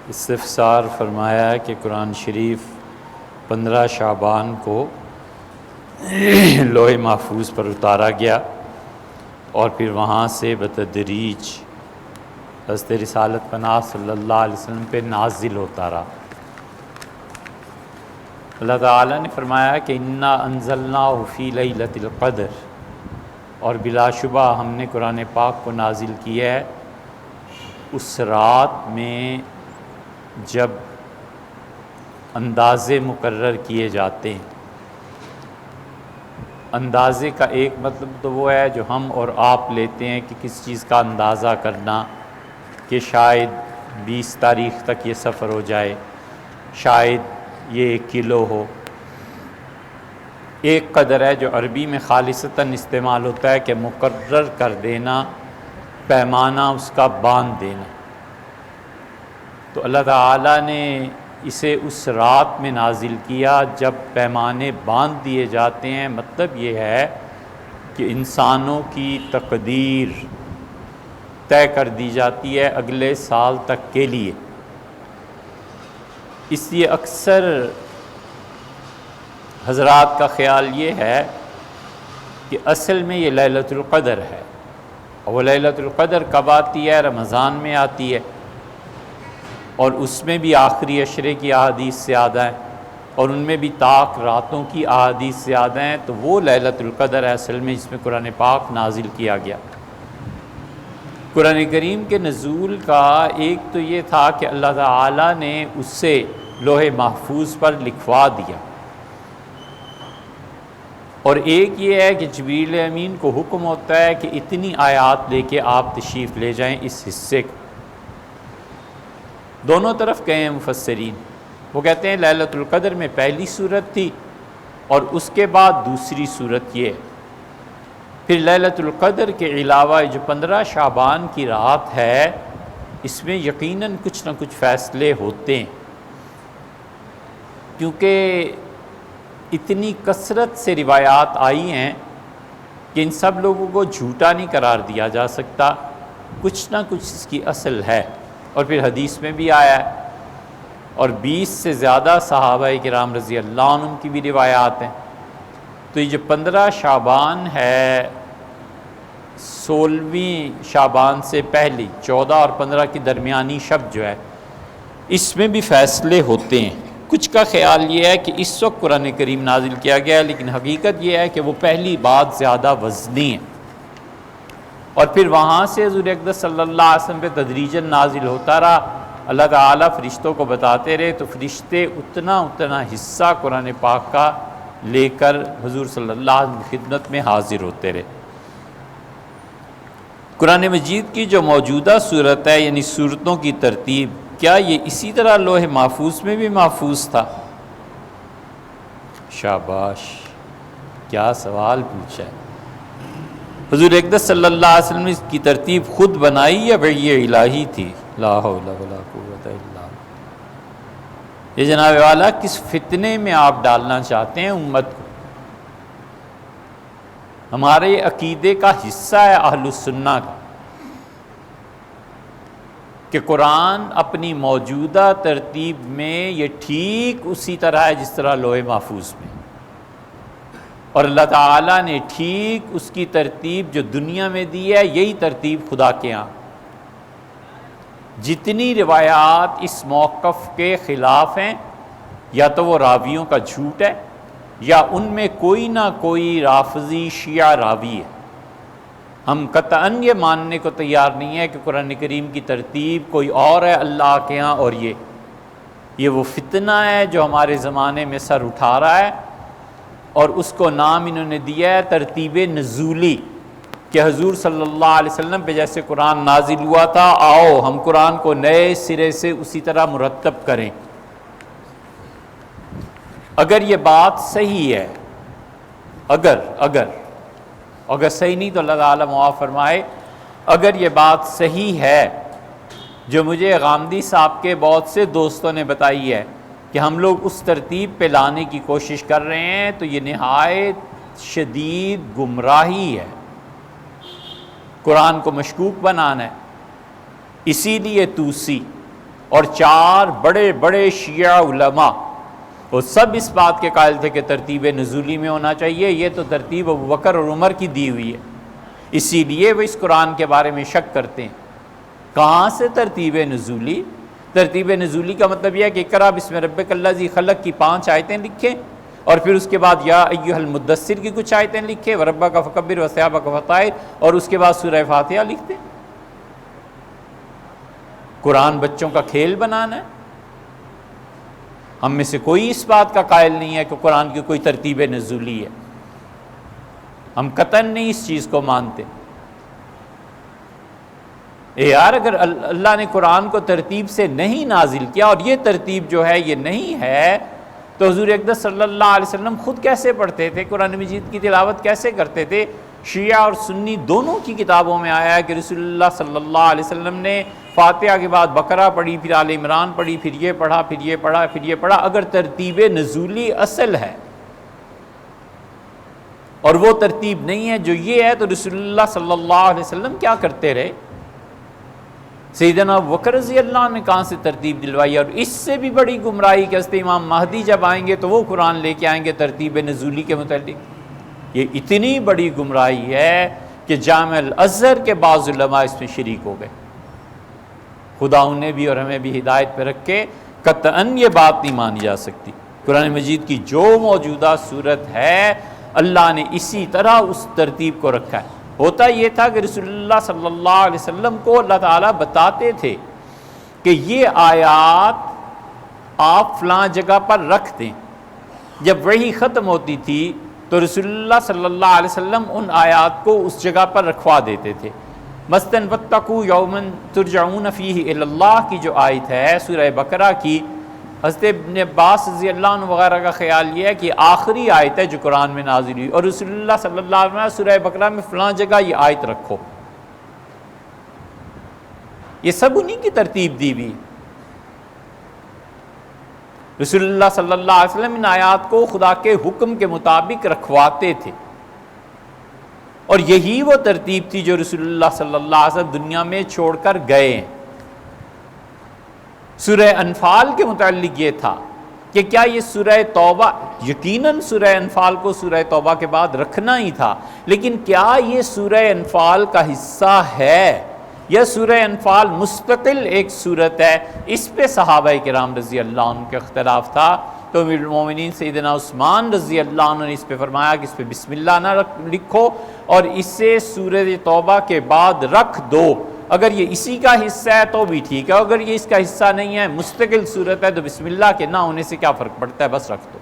استفسار فرمایا ہے کہ قرآن شریف 15 شعبان کو لوح محفوظ پر اتارا گیا اور پھر وہاں سے بتدریج حضرت رسالت پناہ صلی اللہ علیہ وسلم پہ نازل ہوتا رہا۔ اللہ تعالیٰ نے فرمایا کہ انا انزلناہ فی لیلۃ القدر، اور بلا شبہ ہم نے قرآن پاک کو نازل کیا ہے اس رات میں جب اندازے مقرر کیے جاتے ہیں۔ اندازے کا ایک مطلب تو وہ ہے جو ہم اور آپ لیتے ہیں کہ کس چیز کا اندازہ کرنا کہ شاید 20 تاریخ تک یہ سفر ہو جائے، شاید یہ 1 کلو ہو۔ ایک قدر ہے جو عربی میں خالصتاً استعمال ہوتا ہے کہ مقرر کر دینا، پیمانہ اس کا باندھ دینا۔ تو اللہ تعالیٰ نے اسے اس رات میں نازل کیا جب پیمانے باندھ دیے جاتے ہیں۔ مطلب یہ ہے کہ انسانوں کی تقدیر طے کر دی جاتی ہے اگلے سال تک کے لیے۔ اس لیے اکثر حضرات کا خیال یہ ہے کہ اصل میں یہ لیلۃ القدر ہے، اور وہ لیلۃ القدر کب آتی ہے؟ رمضان میں آتی ہے، اور اس میں بھی آخری عشرے کی احادیث زیادہ ہیں، اور ان میں بھی طاق راتوں کی احادیث زیادہ ہیں۔ تو وہ لیلۃ القدر ہے اصل میں جس میں قرآن پاک نازل کیا گیا۔ قرآن کریم کے نزول کا ایک تو یہ تھا کہ اللہ تعالیٰ نے اس سے لوح محفوظ پر لکھوا دیا، اور ایک یہ ہے کہ جبریل امین کو حکم ہوتا ہے کہ اتنی آیات لے کے آپ تشریف لے جائیں اس حصے کو۔ دونوں طرف گئے ہیں مفسرین، وہ کہتے ہیں لیلۃ القدر میں پہلی صورت تھی اور اس کے بعد دوسری صورت یہ ہے۔ پھر لیلۃ القدر کے علاوہ جو 15 شعبان کی رات ہے اس میں یقیناً کچھ نہ کچھ فیصلے ہوتے ہیں، کیونکہ اتنی کثرت سے روایات آئی ہیں کہ ان سب لوگوں کو جھوٹا نہیں قرار دیا جا سکتا، کچھ نہ کچھ اس کی اصل ہے۔ اور پھر حدیث میں بھی آیا ہے، اور 20 سے زیادہ صحابہ کرام رضی اللہ عنہم کی بھی روایات ہیں۔ تو یہ جو 15 شعبان ہے، 16ویں شعبان سے پہلی 14 اور 15 کی درمیانی شب جو ہے اس میں بھی فیصلے ہوتے ہیں۔ کچھ کا خیال یہ ہے کہ اس وقت قرآن کریم نازل کیا گیا ہے، لیکن حقیقت یہ ہے کہ وہ پہلی بات زیادہ وزنی ہے، اور پھر وہاں سے حضور اقدس صلی اللہ علیہ وسلم پہ تدریجاً نازل ہوتا رہا۔ اللہ تعالیٰ فرشتوں کو بتاتے رہے تو فرشتے اتنا حصہ قرآن پاک کا لے کر حضور صلی اللہ علیہ وسلم کی خدمت میں حاضر ہوتے رہے۔ قرآن مجید کی جو موجودہ صورت ہے، یعنی صورتوں کی ترتیب، کیا یہ اسی طرح لوح محفوظ میں بھی محفوظ تھا؟ شاباش، کیا سوال پوچھا ہے۔ حضور اقدس صلی اللہ علیہ وسلم نے اس کی ترتیب خود بنائی یا وحی الہی تھی؟ لا حول ولا قوت الا باللہ۔ یہ جناب والا کس فتنے میں آپ ڈالنا چاہتے ہیں امت کو؟ ہمارے عقیدے کا حصہ ہے اہل السنہ کا کہ قرآن اپنی موجودہ ترتیب میں یہ ٹھیک اسی طرح ہے جس طرح لوح محفوظ میں، اور اللہ تعالیٰ نے ٹھیک اس کی ترتیب جو دنیا میں دی ہے یہی ترتیب خدا کے ہاں۔ جتنی روایات اس موقف کے خلاف ہیں یا تو وہ راویوں کا جھوٹ ہے یا ان میں کوئی نہ کوئی رافضی شیعہ راوی ہے۔ ہم قطعاً یہ ماننے کو تیار نہیں ہے کہ قرآن کریم کی ترتیب کوئی اور ہے اللہ کے ہاں، اور یہ وہ فتنہ ہے جو ہمارے زمانے میں سر اٹھا رہا ہے، اور اس کو نام انہوں نے دیا ہے ترتیب نزولی، کہ حضور صلی اللہ علیہ وسلم پہ جیسے قرآن نازل ہوا تھا، آؤ ہم قرآن کو نئے سرے سے اسی طرح مرتب کریں۔ اگر یہ بات صحیح ہے، اگر صحیح نہیں تو اللہ تعالیٰ معاف فرمائے، اگر یہ بات صحیح ہے جو مجھے غامدی صاحب کے بہت سے دوستوں نے بتائی ہے کہ ہم لوگ اس ترتیب پہ لانے کی کوشش کر رہے ہیں، تو یہ نہایت شدید گمراہی ہے، قرآن کو مشکوک بنانا ہے۔ اسی لیے توسی اور 4 بڑے بڑے شیعہ علماء وہ سب اس بات کے قائل تھے کہ ترتیب نزولی میں ہونا چاہیے، یہ تو ترتیب ابوبکر اور عمر کی دی ہوئی ہے، اسی لیے وہ اس قرآن کے بارے میں شک کرتے ہیں۔ کہاں سے ترتیب نزولی؟ ترتیب نزولی کا مطلب یہ ہے کہ اقرأ بسم ربک الذی خلق کی 5 آیتیں لکھیں، اور پھر اس کے بعد یا ایھا المدثر کی کچھ آیتیں لکھیں، وربک فکبر وثیابک فطہر، اور اس کے بعد سورہ فاتحہ لکھ دیں۔ قرآن بچوں کا کھیل بنانا ہے؟ ہم میں سے کوئی اس بات کا قائل نہیں ہے کہ قرآن کی کوئی ترتیب نزولی ہے، ہم قطعاً نہیں اس چیز کو مانتے۔ یار اگر اللہ نے قرآن کو ترتیب سے نہیں نازل کیا اور یہ ترتیب جو ہے یہ نہیں ہے، تو حضور اقدس صلی اللہ علیہ وسلم خود کیسے پڑھتے تھے، قرآن مجید کی تلاوت کیسے کرتے تھے؟ شیعہ اور سنی دونوں کی کتابوں میں آیا ہے کہ رسول اللہ صلی اللہ علیہ وسلم نے فاتحہ کے بعد بقرہ پڑھی، پھر آل عمران پڑھی، پھر یہ پڑھا، پھر یہ پڑھا، پھر یہ پڑھا۔ اگر ترتیب نزولی اصل ہے اور وہ ترتیب نہیں ہے جو یہ ہے، تو رسول اللہ صلی اللہ علیہ وسلم کیا کرتے رہے؟ سیدنا ابوبکر رضی اللہ عنہ نے کہاں سے ترتیب دلوائی؟ اور اس سے بھی بڑی گمراہی کہ حضرت امام مہدی جب آئیں گے تو وہ قرآن لے کے آئیں گے ترتیب نزولی کے متعلق۔ یہ اتنی بڑی گمراہی ہے کہ جامع الازہر کے بعض علماء اس میں شریک ہو گئے۔ خدا انہیں بھی اور ہمیں بھی ہدایت پہ رکھ کے، قطعاً یہ بات نہیں مانی جا سکتی۔ قرآن مجید کی جو موجودہ صورت ہے اللہ نے اسی طرح اس ترتیب کو رکھا ہے۔ ہوتا یہ تھا کہ رسول اللہ صلی اللہ علیہ وسلم کو اللہ تعالیٰ بتاتے تھے کہ یہ آیات آپ فلاں جگہ پر رکھ دیں۔ جب وحی ختم ہوتی تھی تو رسول اللہ صلی اللہ علیہ وسلم ان آیات کو اس جگہ پر رکھوا دیتے تھے۔ مثلاً واتقوا یوما ترجعون فیہ الی اللہ کی جو آیت ہے سورہ بقرہ کی، حضرت ابن عباس رضی اللہ عنہ وغیرہ کا خیال یہ ہے کہ آخری آیت ہے جو قرآن میں نازل ہوئی، اور رسول اللہ صلی اللہ علیہ وسلم سورہ بقرہ میں فلاں جگہ یہ آیت رکھو۔ یہ سب انہی کی ترتیب دی ہوئی۔ رسول اللہ صلی اللہ علیہ وسلم ان آیات کو خدا کے حکم کے مطابق رکھواتے تھے، اور یہی وہ ترتیب تھی جو رسول اللہ صلی اللہ علیہ وسلم دنیا میں چھوڑ کر گئے ہیں۔ سورہ انفال کے متعلق یہ تھا کہ کیا یہ سورہ توبہ، یقیناً سورہ انفال کو سورہ توبہ کے بعد رکھنا ہی تھا، لیکن کیا یہ سورہ انفال کا حصہ ہے یا سورہ انفال مستقل ایک صورت ہے؟ اس پہ صحابہ کرام رضی اللہ عنہ کا اختلاف تھا۔ تو امیر المومنین سیدنا عثمان رضی اللہ عنہ نے اس پہ فرمایا کہ اس پہ بسم اللہ نہ لکھو اور اسے سورہ توبہ کے بعد رکھ دو۔ اگر یہ اسی کا حصہ ہے تو بھی ٹھیک ہے، اگر یہ اس کا حصہ نہیں ہے، مستقل صورت ہے، تو بسم اللہ کے نہ ہونے سے کیا فرق پڑتا ہے، بس رکھ دو۔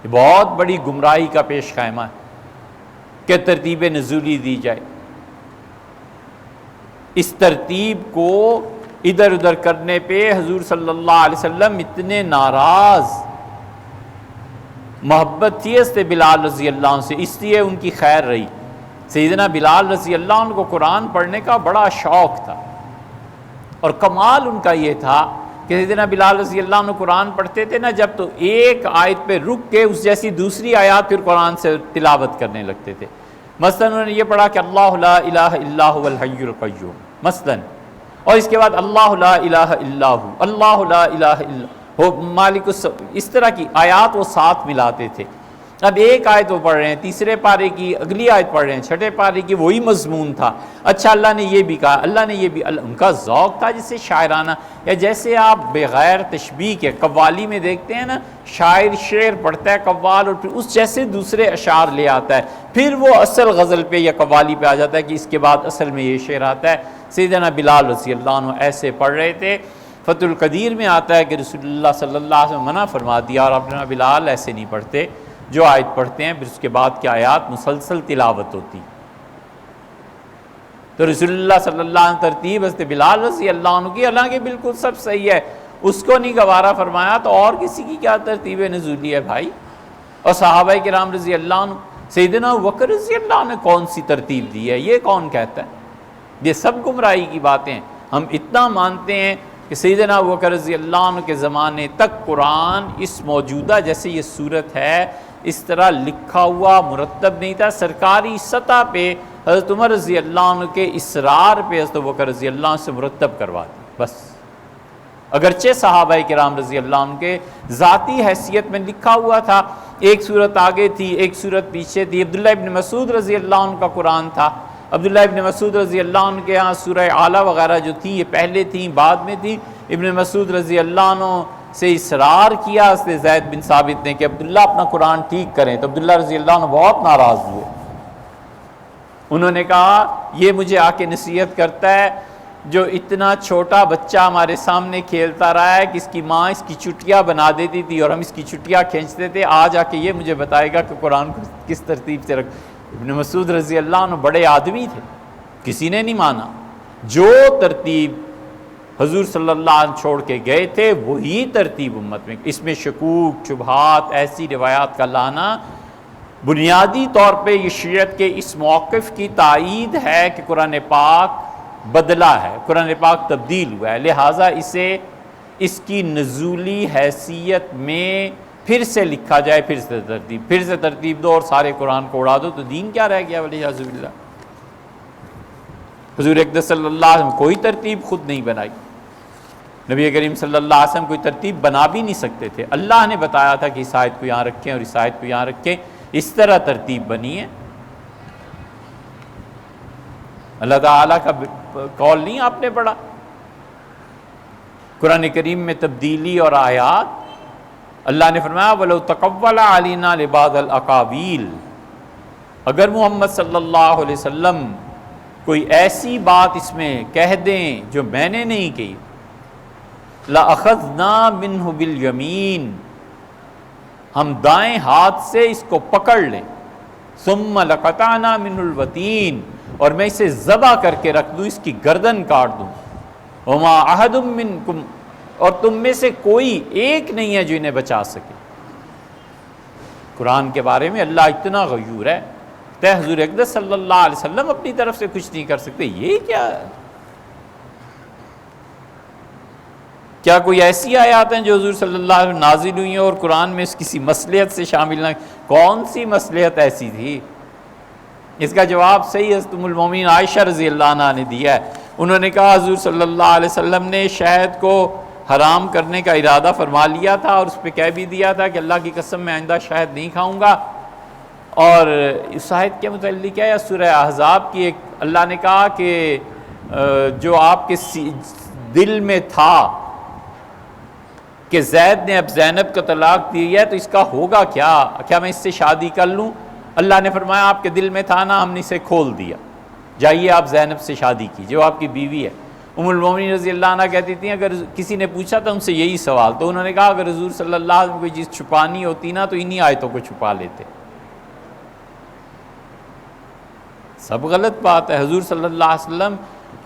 یہ بہت بڑی گمراہی کا پیش خیمہ ہے کہ ترتیب نزولی دی جائے۔ اس ترتیب کو ادھر ادھر کرنے پہ حضور صلی اللہ علیہ وسلم اتنے ناراض، محبت تھی حضرت بلال رضی اللہ عنہ سے، اس لیے ان کی خیر رہی۔ سیدنا بلال رضی اللہ عنہ کو قرآن پڑھنے کا بڑا شوق تھا، اور کمال ان کا یہ تھا کہ سیدنا بلال رضی اللہ عنہ قرآن پڑھتے تھے نا، جب تو ایک آیت پہ رک کے اس جیسی دوسری آیات پھر قرآن سے تلاوت کرنے لگتے تھے۔ مثلا انہوں نے یہ پڑھا کہ اللہ لا الہ الا هو الحی القیوم مثلا، اور اس کے بعد اللہ لا الہ الا ہو، اللہ لا الہ الا ہو مالک اس طرح کی آیات وہ ساتھ ملاتے تھے۔ اب ایک آیت وہ پڑھ رہے ہیں، تیسرے پارے کی اگلی آیت پڑھ رہے ہیں، چھٹے پارے کی وہی مضمون تھا، اچھا اللہ نے یہ بھی کہا، اللہ نے یہ بھی، ان کا ذوق تھا جسے شاعرانہ، یا جیسے آپ بغیر تشبیہ کے قوالی میں دیکھتے ہیں نا، شاعر شعر پڑھتا ہے قوال اور پھر اس جیسے دوسرے اشعار لے آتا ہے، پھر وہ اصل غزل پہ یا قوالی پہ آ جاتا ہے کہ اس کے بعد اصل میں یہ شعر آتا ہے۔ سیدنا بلال رضی اللہ عنہ ایسے پڑھ رہے تھے۔ فتح القدیر میں آتا ہے کہ رسول اللہ صلی اللہ علیہ وسلم منع فرما دیا، اور اپنا بلال ایسے نہیں پڑھتے، جو آیت پڑھتے ہیں پھر اس کے بعد کی آیات مسلسل تلاوت ہوتی۔ تو رسول اللہ صلی اللہ علیہ وسلم ترتیب حضرت بلال رضی اللہ عنہ کی، حالانکہ بالکل سب صحیح ہے، اس کو نہیں گوارا فرمایا تو اور کسی کی کیا ترتیب نزولی ہے بھائی؟ اور صحابہ کرام رضی اللہ عنہ، سیدنا ابوبکر رضی اللہ عنہ نے کون سی ترتیب دی ہے؟ یہ کون کہتا ہے؟ یہ سب گمراہی کی باتیں ہیں۔ ہم اتنا مانتے ہیں کہ سیدنا ابوبکر رضی اللہ عنہ کے زمانے تک قرآن اس موجودہ جیسے یہ صورت ہے اس طرح لکھا ہوا مرتب نہیں تھا، سرکاری سطح پہ حضرت عمر رضی اللہ عنہ کے اصرار پہ حضرت ابوبکر رضی اللہ عنہ سے مرتب کروا دی، بس۔ اگرچہ صحابہ کرام رضی اللہ عنہ کے ذاتی حیثیت میں لکھا ہوا تھا، ایک صورت آگے تھی ایک صورت پیچھے تھی۔ عبداللہ ابن مسعود رضی اللہ عنہ کا قرآن تھا، عبداللہ ابن مسعود رضی اللہ عنہ کے ہاں سورہ اعلیٰ وغیرہ جو تھی یہ پہلے تھیں بعد میں تھی۔ ابن مسعود رضی اللہ عنہ سے اصرار کیا اس نے زید بن ثابت نے کہ عبداللہ اپنا قرآن ٹھیک کریں، تو عبداللہ رضی اللہ عنہ بہت ناراض ہوئے۔ انہوں نے کہا یہ مجھے آ کے نصیحت کرتا ہے جو اتنا چھوٹا بچہ ہمارے سامنے کھیلتا رہا ہے کہ اس کی ماں اس کی چٹیاں بنا دیتی تھی اور ہم اس کی چٹیاں کھینچتے تھے، آج آ کے یہ مجھے بتائے گا کہ قرآن کو کس ترتیب سے رکھ۔ ابن مسعود رضی اللہ عنہ بڑے آدمی تھے، کسی نے نہیں مانا، جو ترتیب حضور صلی اللہ علیہ وسلم چھوڑ کے گئے تھے وہی ترتیب امت میں۔ اس میں شکوک شبہات ایسی روایات کا لانا بنیادی طور پہ یہ شیعت کے اس موقف کی تائید ہے کہ قرآن پاک بدلا ہے، قرآن پاک تبدیل ہوا ہے، لہٰذا اسے اس کی نزولی حیثیت میں پھر سے لکھا جائے، پھر سے ترتیب دو اور سارے قرآن کو اڑا دو، تو دین کیا رہ گیا والعیاذ باللہ۔ حضور اقدس صلی اللہ علیہ وسلم کوئی ترتیب خود نہیں بنائی، نبی کریم صلی اللہ علیہ وسلم کوئی ترتیب بنا بھی نہیں سکتے تھے، اللہ نے بتایا تھا کہ اس آیت کو یہاں رکھیں اور اس آیت کو یہاں رکھیں، اس طرح ترتیب بنی ہے۔ اللہ تعالیٰ کا قول نہیں آپ نے پڑھا، قرآن کریم میں تبدیلی اور آیات، اللہ نے فرمایا وَلَوْ تَقَوَّلَ عَلَيْنَا لِبَعْضَ الْأَقَاوِيلِ، اگر محمد صلی اللہ علیہ وسلم کوئی ایسی بات اس میں کہہ دیں جو میں نے نہیں کہی، لَأَخَذْنَا مِنْهُ بِالْيَمِينِ، ہم دائیں ہاتھ سے اس کو پکڑ لیں، ثُمَّ لَقَطَعْنَا مِنْهُ الْوَتِينَ، اور میں اسے ذبح کر کے رکھ دوں، اس کی گردن کاٹ دوں، وَمَا أَحَدٌ مِّنْكُمْ، اور تم میں سے کوئی ایک نہیں ہے جو انہیں بچا سکے۔ قرآن کے بارے میں اللہ اتنا غیور ہے، تے حضور اقدس صلی اللہ علیہ وسلم اپنی طرف سے کچھ نہیں کر سکتے، یہ کیا ہے؟ کیا کوئی ایسی آیات ہیں جو حضور صلی اللہ علیہ وسلم نازل ہوئی ہیں اور قرآن میں اس کسی مصلحت سے شامل نہ؟ کون سی مصلحت ایسی تھی؟ اس کا جواب صحیح حضرت ام المومنین عائشہ رضی اللہ عنہا نے دیا ہے۔ انہوں نے کہا حضور صلی اللہ علیہ وسلم نے شہد کو حرام کرنے کا ارادہ فرما لیا تھا اور اس پہ کہہ بھی دیا تھا کہ اللہ کی قسم میں آئندہ شہد نہیں کھاؤں گا، اور اس آیت کے متعلق ہے یا سورہ احزاب کی ایک اللہ نے کہا کہ جو آپ کے دل میں تھا کہ زید نے اب زینب کو طلاق دی ہے تو اس کا ہوگا کیا میں اس سے شادی کر لوں؟ اللہ نے فرمایا آپ کے دل میں تھا نا، ہم نے اسے کھول دیا، جائیے آپ زینب سے شادی کیجیے، وہ آپ کی بیوی ہے۔ ام المومنین رضی اللہ عنہ کہتی تھیں اگر کسی نے پوچھا تھا ان سے یہی سوال، تو انہوں نے کہا اگر حضور صلی اللہ علیہ وسلم کوئی چیز چھپانی ہوتی نا تو انہی آیتوں کو چھپا لیتے۔ سب غلط بات ہے، حضور صلی اللہ علیہ وسلم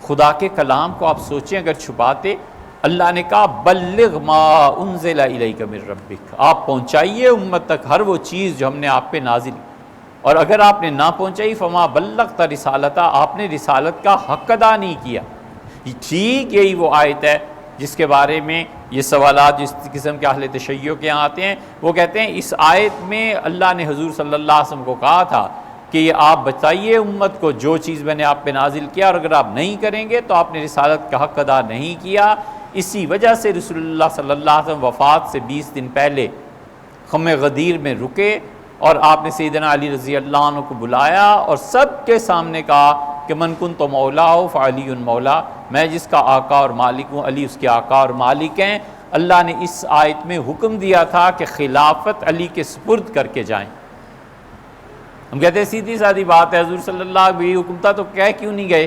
خدا کے کلام کو آپ سوچیں اگر چھپاتے، اللہ نے کہا بلغ ما انزل الیک من ربک، آپ پہنچائیے امت تک ہر وہ چیز جو ہم نے آپ پہ نازل، اور اگر آپ نے نہ پہنچائی فما بلغت رسالتہ، آپ نے رسالت کا حق ادا نہیں کیا۔ ٹھیک یہی وہ آیت ہے جس کے بارے میں یہ سوالات جس قسم کے اہل تشیع کے یہاں آتے ہیں، وہ کہتے ہیں اس آیت میں اللہ نے حضور صلی اللہ علیہ وسلم کو کہا تھا کہ یہ آپ بتائیے امت کو جو چیز میں نے آپ پہ نازل کیا، اور اگر آپ نہیں کریں گے تو آپ نے رسالت کا حق ادا نہیں کیا۔ اسی وجہ سے رسول اللہ صلی اللہ علیہ وسلم وفات سے 20 دن پہلے خم غدیر میں رکے اور آپ نے سیدنا علی رضی اللہ عنہ کو بلایا اور سب کے سامنے کہا کہ من کنت مولا ہو فعلی مولا، میں جس کا آقا اور مالک ہوں علی اس کے آقا اور مالک ہیں۔ اللہ نے اس آیت میں حکم دیا تھا کہ خلافت علی کے سپرد کر کے جائیں۔ ہم کہتے ہیں سیدھی سادی بات ہے، حضور صلی اللہ علیہ وسلم حکم تھا تو کہہ کیوں نہیں گئے؟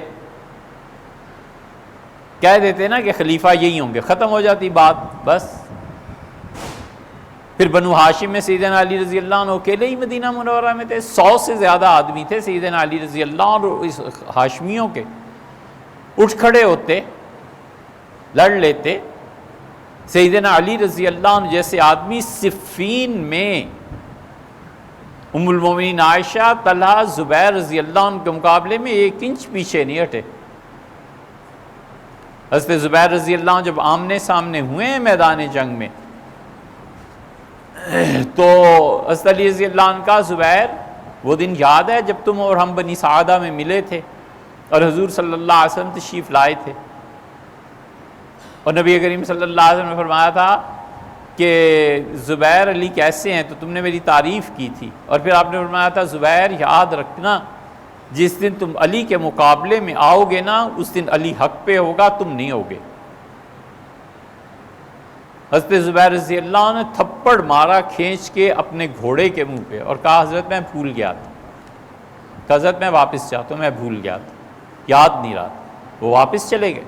کہہ دیتے نا کہ خلیفہ یہی ہوں گے، ختم ہو جاتی بات بس۔ پھر بنو ہاشم میں سیدنا علی رضی اللہ عنہ اکیلے ہی مدینہ منورہ میں تھے، 100 سے زیادہ آدمی تھے سیدنا علی رضی اللہ عنہ اس ہاشمیوں کے، اٹھ کھڑے ہوتے، لڑ لیتے۔ سیدنا علی رضی اللہ عنہ جیسے آدمی صفین میں ام المومنین عائشہ، طلحہ، زبیر رضی اللہ عنہ کے مقابلے میں 1 انچ پیچھے نہیں ہٹے۔ حضرت زبیر رضی اللہ عنہ جب آمنے سامنے ہوئے ہیں میدان جنگ میں تو حضرت علی رضی اللہ عنہ کا زبیر وہ دن یاد ہے جب تم اور ہم بنی سعادہ میں ملے تھے اور حضور صلی اللہ علیہ وسلم تشریف لائے تھے، اور نبی کریم صلی اللہ علیہ وسلم نے فرمایا تھا کہ زبیر علی کیسے ہیں، تو تم نے میری تعریف کی تھی، اور پھر آپ نے فرمایا تھا زبیر یاد رکھنا جس دن تم علی کے مقابلے میں آؤ گے نا اس دن علی حق پہ ہوگا، تم نہیں ہوگے۔ حضرت زبیر رضی اللہ عنہ نے تھپڑ مارا کھینچ کے اپنے گھوڑے کے منہ پہ اور کہا حضرت میں بھول گیا تھا، کہ حضرت میں واپس چاہتا ہوں، میں بھول گیا تھا، یاد نہیں رہا تھا۔ وہ واپس چلے گئے۔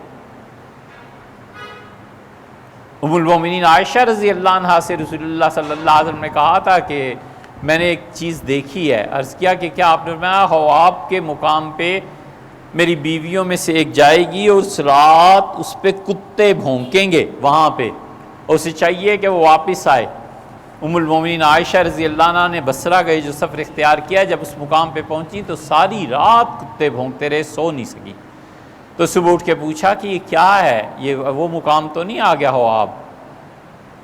ام المومنین عائشہ رضی اللہ عنہا سے رسول اللہ صلی اللہ علیہ وسلم نے کہا تھا کہ میں نے ایک چیز دیکھی ہے، عرض کیا کہ کیا؟ آپ نے فرمایا حواب کے مقام پہ میری بیویوں میں سے ایک جائے گی اور اس رات اس پہ کتے بھونکیں گے وہاں پہ، اور اسے چاہیے کہ وہ واپس آئے۔ ام المومنین عائشہ رضی اللہ عنہ نے بصرہ گئے جو سفر اختیار کیا، جب اس مقام پہ پہنچی تو ساری رات کتے بھونکتے رہے، سو نہیں سکی۔ تو صبح اٹھ کے پوچھا کہ یہ کیا ہے، یہ وہ مقام تو نہیں آ گیا حواب؟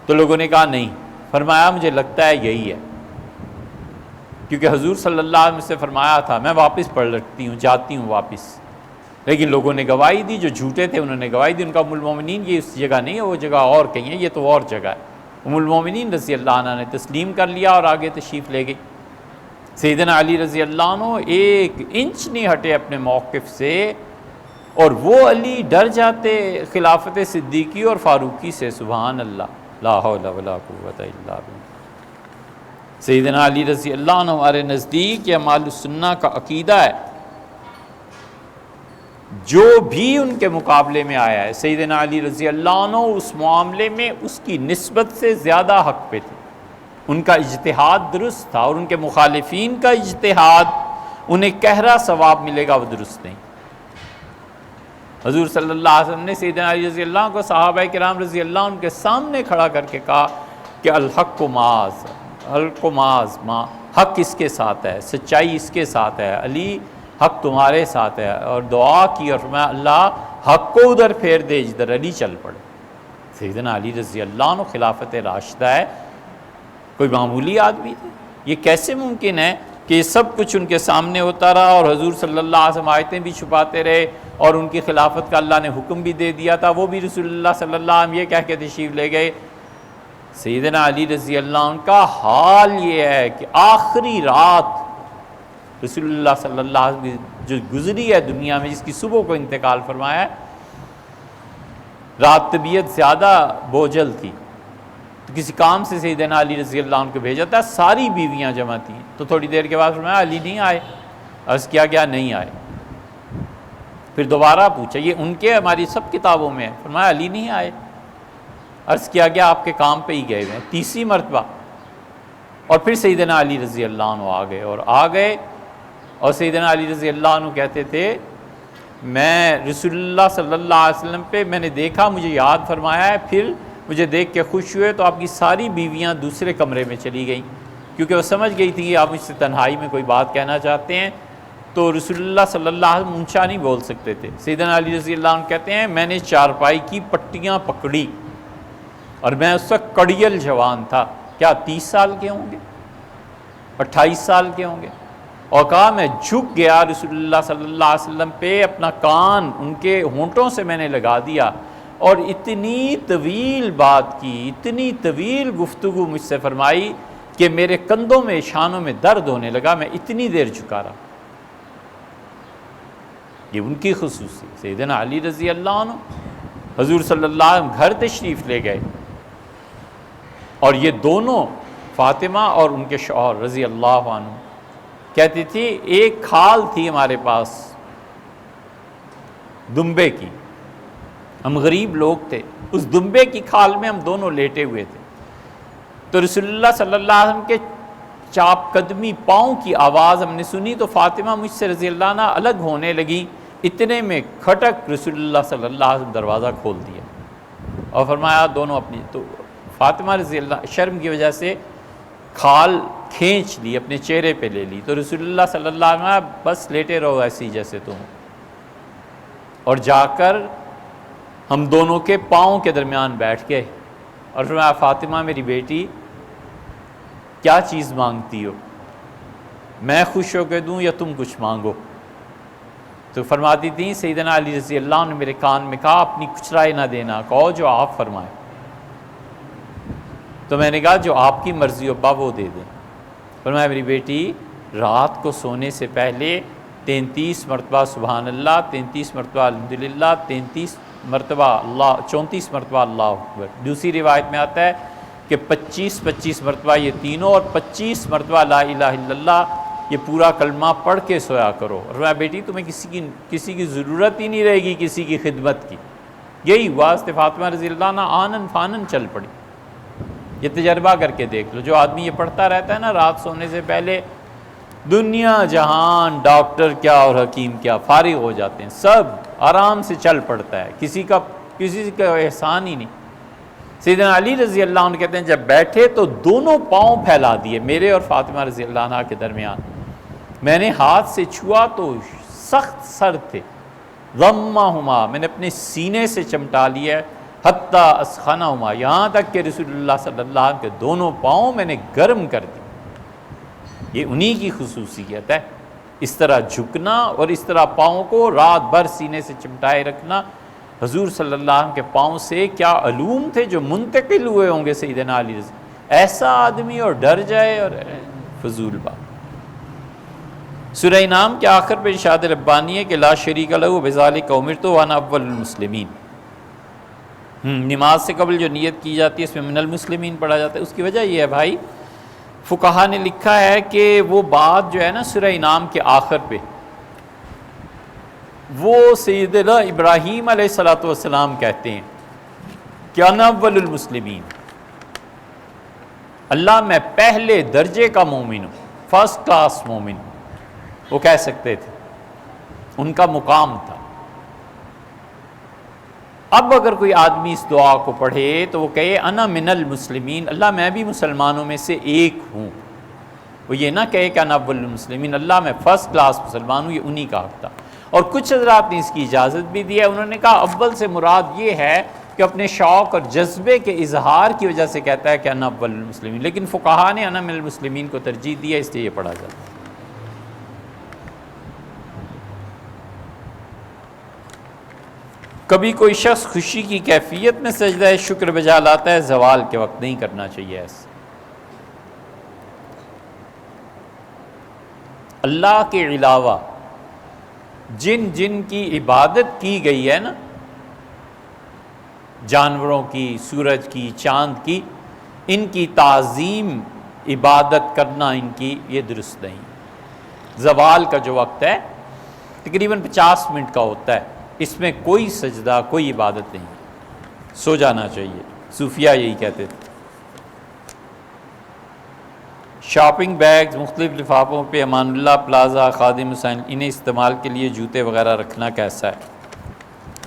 تو لوگوں نے کہا نہیں۔ فرمایا مجھے لگتا ہے یہی ہے، کیونکہ حضور صلی اللہ علیہ وسلم سے فرمایا تھا میں واپس پلٹتی ہوں، جاتی ہوں واپس، لیکن لوگوں نے گواہی دی، جو جھوٹے تھے انہوں نے گواہی دی، ان کا ام المومنین یہ اس جگہ نہیں ہے، وہ جگہ اور کہیں ہے، یہ تو اور جگہ ہے۔ ام المومنین رضی اللہ عنہ نے تسلیم کر لیا اور آگے تشریف لے گئی۔ سیدنا علی رضی اللہ عنہ ایک انچ نہیں ہٹے اپنے موقف سے، اور وہ علی ڈر جاتے خلافت صدیقی اور فاروقی سے، سبحان اللہ، لا حول ولا قوت الا باللہ۔ سیدنا علی رضی اللہ عنہ ہمارے نزدیک یہ اعمال السنہ کا عقیدہ ہے، جو بھی ان کے مقابلے میں آیا ہے سیدنا علی رضی اللہ عنہ اس معاملے میں اس کی نسبت سے زیادہ حق پہ تھے، ان کا اجتہاد درست تھا، اور ان کے مخالفین کا اجتہاد انہیں کہرا ثواب ملے گا وہ درست نہیں۔ حضور صلی اللہ علیہ وسلم نے سیدنا علی رضی اللہ عنہ کو صحابہ کرام رضی اللہ عنہ کے سامنے کھڑا کر کے کہا کہ الحق معاذ، الحق معاذ، حق اس کے ساتھ ہے، سچائی اس کے ساتھ ہے، علی حق تمہارے ساتھ ہے، اور دعا کی اور فرمایا اللہ حق کو ادھر پھیر دے جدھر علی چل پڑے۔ سیدنا علی رضی اللہ عنہ خلافت راشدہ ہے، کوئی معمولی آدمی تھے؟ یہ کیسے ممکن ہے کہ یہ سب کچھ ان کے سامنے ہوتا رہا اور حضور صلی اللہ علیہ وسلم آیتیں بھی چھپاتے رہے اور ان کی خلافت کا اللہ نے حکم بھی دے دیا تھا، وہ بھی رسول اللہ صلی اللہ علیہ وسلم یہ کہہ کے تشریف لے گئے۔ سیدنا علی رضی اللہ عنہ کا حال یہ ہے کہ آخری رات رسول اللہ صلی اللہ علیہ وسلم جو گزری ہے دنیا میں، جس کی صبح کو انتقال فرمایا ہے، رات طبیعت زیادہ بوجھل تھی، تو کسی کام سے سیدنا علی رضی اللہ عنہ کو بھیجا تھا، ساری بیویاں جمع تھیں، تو تھوڑی دیر کے بعد فرمایا علی نہیں آئے، عرض کیا گیا نہیں آئے، پھر دوبارہ پوچھا، یہ ان کے ہماری سب کتابوں میں ہے، فرمایا علی نہیں آئے، عرض کیا گیا آپ کے کام پہ ہی گئے ہوئے ہیں، تیسری مرتبہ، اور پھر سیدنا علی رضی اللہ عنہ آ گئے اور سیدنا علی رضی اللہ عنہ کہتے تھے میں رسول اللہ صلی اللہ علیہ وسلم پہ میں نے دیکھا، مجھے یاد فرمایا ہے، پھر مجھے دیکھ کے خوش ہوئے، تو آپ کی ساری بیویاں دوسرے کمرے میں چلی گئیں، کیونکہ وہ سمجھ گئی تھی کہ آپ مجھ سے تنہائی میں کوئی بات کہنا چاہتے ہیں، تو رسول اللہ صلی اللہ علیہ وسلم اونچا نہیں بول سکتے تھے۔ سیدنا علی رضی اللہ عنہ کہتے ہیں میں نے چارپائی کی پٹیاں پکڑی، اور میں اس وقت کڑیل جوان تھا، کیا 30 سال کے ہوں گے، 28 سال کے ہوں گے، اور کہا میں جھک گیا رسول اللہ صلی اللہ علیہ وسلم پہ، اپنا کان ان کے ہونٹوں سے میں نے لگا دیا، اور اتنی طویل بات کی، اتنی طویل گفتگو مجھ سے فرمائی کہ میرے کندھوں میں شانوں میں درد ہونے لگا، میں اتنی دیر جھکا رہا۔ یہ ان کی خصوصی سیدنا علی رضی اللہ عنہ حضور صلی اللہ علیہ وسلم گھر تشریف لے گئے، اور یہ دونوں فاطمہ اور ان کے شوہر رضی اللہ عنہ کہتی تھی ایک کھال تھی ہمارے پاس دمبے کی، ہم غریب لوگ تھے، اس دمبے کی کھال میں ہم دونوں لیٹے ہوئے تھے، تو رسول اللہ صلی اللہ علیہ وسلم کے چاپ قدمی پاؤں کی آواز ہم نے سنی، تو فاطمہ مجھ سے رضی اللہ عنہ الگ ہونے لگی، اتنے میں کھٹک رسول اللہ صلی اللہ علیہ وسلم دروازہ کھول دیا اور فرمایا دونوں اپنی، تو فاطمہ رضی اللہ شرم کی وجہ سے کھال کھینچ لی، اپنے چہرے پہ لے لی، تو رسول اللہ صلی اللہ علیہ وسلم بس لیٹے رہو ایسی جیسے تم، اور جا کر ہم دونوں کے پاؤں کے درمیان بیٹھ گئے اور فرمایا فاطمہ میری بیٹی کیا چیز مانگتی ہو، میں خوش ہو کے دوں یا تم کچھ مانگو؟ تو فرماتی تھیں سیدنا علی رضی اللہ عنہ نے میرے کان میں کہا اپنی کچھ رائے نہ دینا، کہو جو آپ فرمائیں۔ تو میں نے کہا جو آپ کی مرضی ابا وہ دے دیں۔ فرمایا میری بیٹی رات کو سونے سے پہلے 33 مرتبہ سبحان اللہ، 33 مرتبہ الحمدللہ، 33 مرتبہ اللہ، 34 مرتبہ اللہ اکبر۔ دوسری روایت میں آتا ہے کہ 25 مرتبہ یہ تینوں اور 25 مرتبہ لا الہ الا اللہ، یہ پورا کلمہ پڑھ کے سویا کرو۔ اور میں بیٹی تمہیں کسی کی ضرورت ہی نہیں رہے گی کسی کی خدمت کی۔ یہی ہوا، حضرت فاطمہ رضی اللہ عنہ آنن فانن چل پڑی۔ یہ تجربہ کر کے دیکھ لو، جو آدمی یہ پڑھتا رہتا ہے نا رات سونے سے پہلے، دنیا جہان ڈاکٹر کیا اور حکیم کیا فارغ ہو جاتے ہیں، سب آرام سے چل پڑتا ہے، کسی کا احسان ہی نہیں۔ سیدنا علی رضی اللہ عنہ کہتے ہیں جب بیٹھے تو دونوں پاؤں پھیلا دیے میرے اور فاطمہ رضی اللہ عنہ کے درمیان، میں نے ہاتھ سے چھوا تو سخت سرد تھے، ضمہما، میں نے اپنے سینے سے چمٹا لیا حتیٰ اسخنہما، یہاں تک کہ رسول اللہ صلی اللہ علیہ وسلم کے دونوں پاؤں میں نے گرم کر دی۔ یہ انہی کی خصوصیت ہے، اس طرح جھکنا اور اس طرح پاؤں کو رات بھر سینے سے چمٹائے رکھنا۔ حضور صلی اللہ علیہ وسلم کے پاؤں سے کیا علوم تھے جو منتقل ہوئے ہوں گے سیدنا علی رضی، ایسا آدمی اور ڈر جائے اور فضول بات۔ سورہ انعام کے آخر پہ ارشاد ربانی ہے کہ لا شریک لہ بذالک امرت وانا اول المسلمین۔ نماز سے قبل جو نیت کی جاتی ہے اس میں من المسلمین پڑھا جاتا ہے۔ اس کی وجہ یہ ہے بھائی، فقہا نے لکھا ہے کہ وہ بات جو ہے نا سورہ انعام کے آخر پہ، وہ سیدنا ابراہیم علیہ السلام کہتے ہیں کہ انا اول المسلمین، اللہ میں پہلے درجے کا مومن ہوں، فرسٹ کلاس مومن ہوں، وہ کہہ سکتے تھے، ان کا مقام تھا۔ اب اگر کوئی آدمی اس دعا کو پڑھے تو وہ کہے انا من المسلمین، اللہ میں بھی مسلمانوں میں سے ایک ہوں، وہ یہ نہ کہے کہ انا اول المسلمین، اللہ میں فرسٹ کلاس مسلمان ہوں، یہ انہی کا حق تھا۔ اور کچھ حضرات نے اس کی اجازت بھی دی ہے، انہوں نے کہا اول سے مراد یہ ہے کہ اپنے شوق اور جذبے کے اظہار کی وجہ سے کہتا ہے کہ انا اول المسلمین، لیکن فقہا نے انا من المسلمین کو ترجیح دی ہے، اس لیے یہ پڑھا جاتا ہے۔ کبھی کوئی شخص خوشی کی کیفیت میں سجدہ شکر بجا لاتا ہے، زوال کے وقت نہیں کرنا چاہیے ایسا۔ اللہ کے علاوہ جن جن کی عبادت کی گئی ہے نا، جانوروں کی، سورج کی، چاند کی، ان کی تعظیم عبادت کرنا ان کی یہ درست نہیں۔ زوال کا جو وقت ہے تقریباً 50 منٹ کا ہوتا ہے، اس میں کوئی سجدہ کوئی عبادت نہیں، سو جانا چاہیے، صوفیہ یہی کہتے تھے۔ شاپنگ بیگز مختلف لفافوں پہ امان اللہ پلازا، خادم حسین، انہیں استعمال کے لیے جوتے وغیرہ رکھنا کیسا ہے؟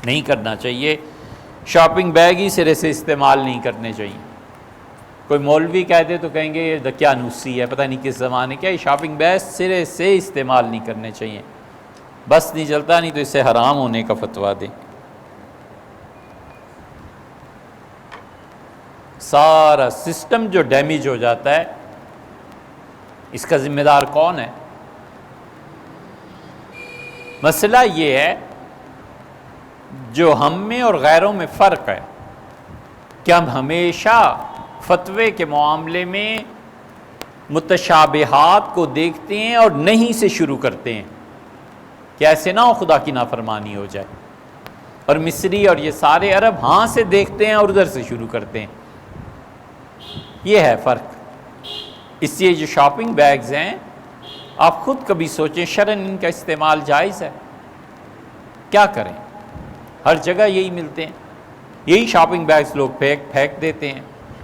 نہیں کرنا چاہیے، شاپنگ بیگ ہی سرے سے استعمال نہیں کرنے چاہیے۔ کوئی مولوی کہتے تو کہیں گے یہ دقیانوسی ہے، پتہ نہیں کس زمانے کیا، یہ شاپنگ بیگ سرے سے استعمال نہیں کرنے چاہیے، بس نہیں چلتا، نہیں تو اس سے حرام ہونے کا فتویٰ دیں۔ سارا سسٹم جو ڈیمیج ہو جاتا ہے اس کا ذمہ دار کون ہے؟ مسئلہ یہ ہے جو ہم میں اور غیروں میں فرق ہے کہ ہم ہمیشہ فتوے کے معاملے میں متشابہات کو دیکھتے ہیں اور نہیں سے شروع کرتے ہیں کہ ایسے نہ ہو خدا کی نافرمانی ہو جائے، اور مصری اور یہ سارے عرب ہاں سے دیکھتے ہیں اور ادھر سے شروع کرتے ہیں، یہ ہے فرق۔ اس لیے جو شاپنگ بیگز ہیں آپ خود کبھی سوچیں شرعاً ان کا استعمال جائز ہے؟ کیا کریں، ہر جگہ یہی ملتے ہیں، یہی شاپنگ بیگز لوگ پھینک دیتے ہیں،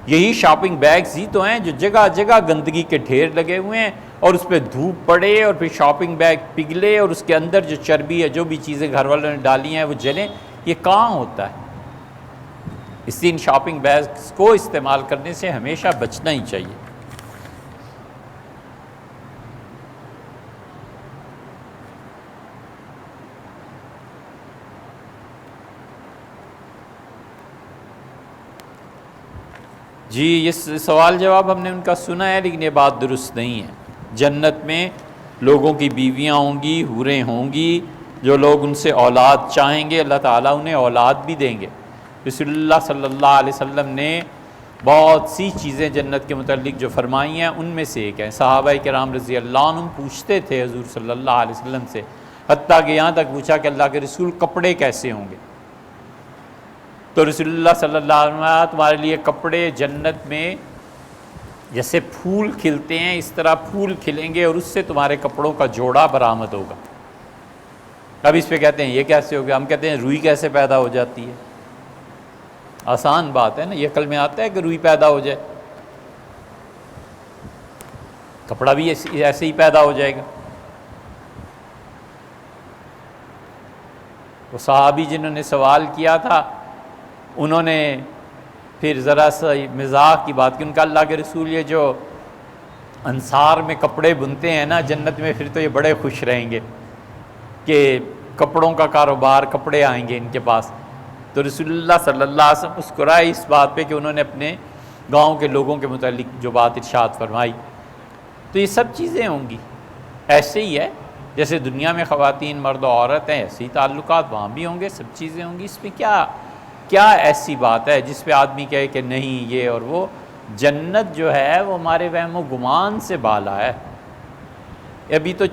یہی شاپنگ بیگز ہی تو ہیں جو جگہ جگہ گندگی کے ڈھیر لگے ہوئے ہیں، اور اس پہ دھوپ پڑے اور پھر شاپنگ بیگ پگھلے اور اس کے اندر جو چربی ہے جو بھی چیزیں گھر والوں نے ڈالی ہیں وہ جلیں، یہ کہاں ہوتا ہے؟ اس لیے ان شاپنگ بیگز کو استعمال کرنے سے ہمیشہ بچنا ہی چاہیے۔ جی یہ سوال جواب ہم نے ان کا سنا ہے، لیکن یہ بات درست نہیں ہے۔ جنت میں لوگوں کی بیویاں ہوں گی، حوریں ہوں گی، جو لوگ ان سے اولاد چاہیں گے اللہ تعالیٰ انہیں اولاد بھی دیں گے۔ رسول اللہ صلی اللہ علیہ وسلم نے بہت سی چیزیں جنت کے متعلق جو فرمائی ہیں ان میں سے ایک ہے۔ صحابہ کرام رضی اللہ عنہم پوچھتے تھے حضور صلی اللہ علیہ وسلم سے، حتیٰ کہ یہاں تک پوچھا کہ اللہ کے رسول کپڑے کیسے ہوں گے؟ تو رسول اللہ صلی اللہ علیہ وسلم تمہارے لیے کپڑے جنت میں جیسے پھول کھلتے ہیں اس طرح پھول کھلیں گے اور اس سے تمہارے کپڑوں کا جوڑا برآمد ہوگا۔ اب اس پہ کہتے ہیں یہ کیسے ہو گیا؟ ہم کہتے ہیں روئی کیسے پیدا ہو جاتی ہے؟ آسان بات ہے نا، یہ عقل میں آتا ہے کہ روئی پیدا ہو جائے؟ کپڑا بھی ایسے ہی پیدا ہو جائے گا۔ وہ صحابی جنہوں نے سوال کیا تھا انہوں نے پھر ذرا سا مزاح کی بات کی، ان کا اللہ کے رسول یہ جو انصار میں کپڑے بنتے ہیں نا جنت میں، پھر تو یہ بڑے خوش رہیں گے کہ کپڑوں کا کاروبار، کپڑے آئیں گے ان کے پاس۔ تو رسول اللہ صلی اللہ علیہ وسلم مسکرائے اس بات پہ کہ انہوں نے اپنے گاؤں کے لوگوں کے متعلق جو بات ارشاد فرمائی۔ تو یہ سب چیزیں ہوں گی، ایسے ہی ہے جیسے دنیا میں خواتین مرد و عورت ہیں، ایسے ہی تعلقات وہاں بھی ہوں گے، سب چیزیں ہوں گی۔ اس میں کیا ایسی بات ہے جس پہ آدمی کہے کہ نہیں یہ اور وہ؟ جنت جو ہے وہ ہمارے وہم و گمان سے بالا ہے۔ ابھی تو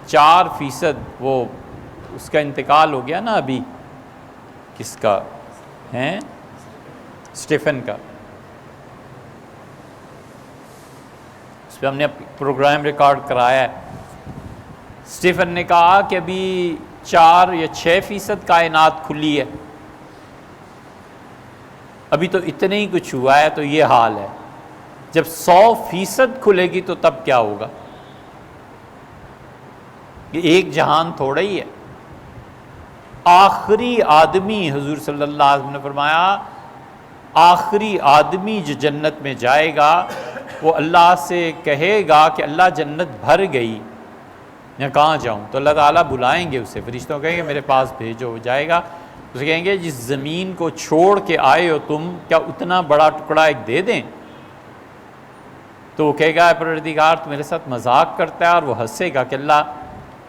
4% وہ اس کا انتقال ہو گیا نا، ابھی کس کا ہے؟ اسٹیفن کا۔ اس پہ ہم نے پروگرام ریکارڈ کرایا ہے۔ اسٹیفن نے کہا کہ ابھی 4 یا 6% کائنات کھلی ہے، ابھی تو اتنے ہی کچھ ہوا ہے، تو یہ حال ہے۔ جب 100% کھلے گی تو تب کیا ہوگا؟ یہ ایک جہان تھوڑا ہی ہے۔ آخری آدمی، حضور صلی اللہ علیہ وسلم نے فرمایا آخری آدمی جو جنت میں جائے گا وہ اللہ سے کہے گا کہ اللہ جنت بھر گئی، میں کہاں جاؤں؟ تو اللہ تعالیٰ بلائیں گے اسے، فرشتوں کہیں گے میرے پاس بھیجو، وہ جائے گا۔ اسے کہیں گے جس زمین کو چھوڑ کے آئے ہو تم، کیا اتنا بڑا ٹکڑا ایک دے دیں؟ تو وہ کہے گا اے پروردگار تو میرے ساتھ مذاق کرتا ہے، اور وہ ہنسے گا کہ اللہ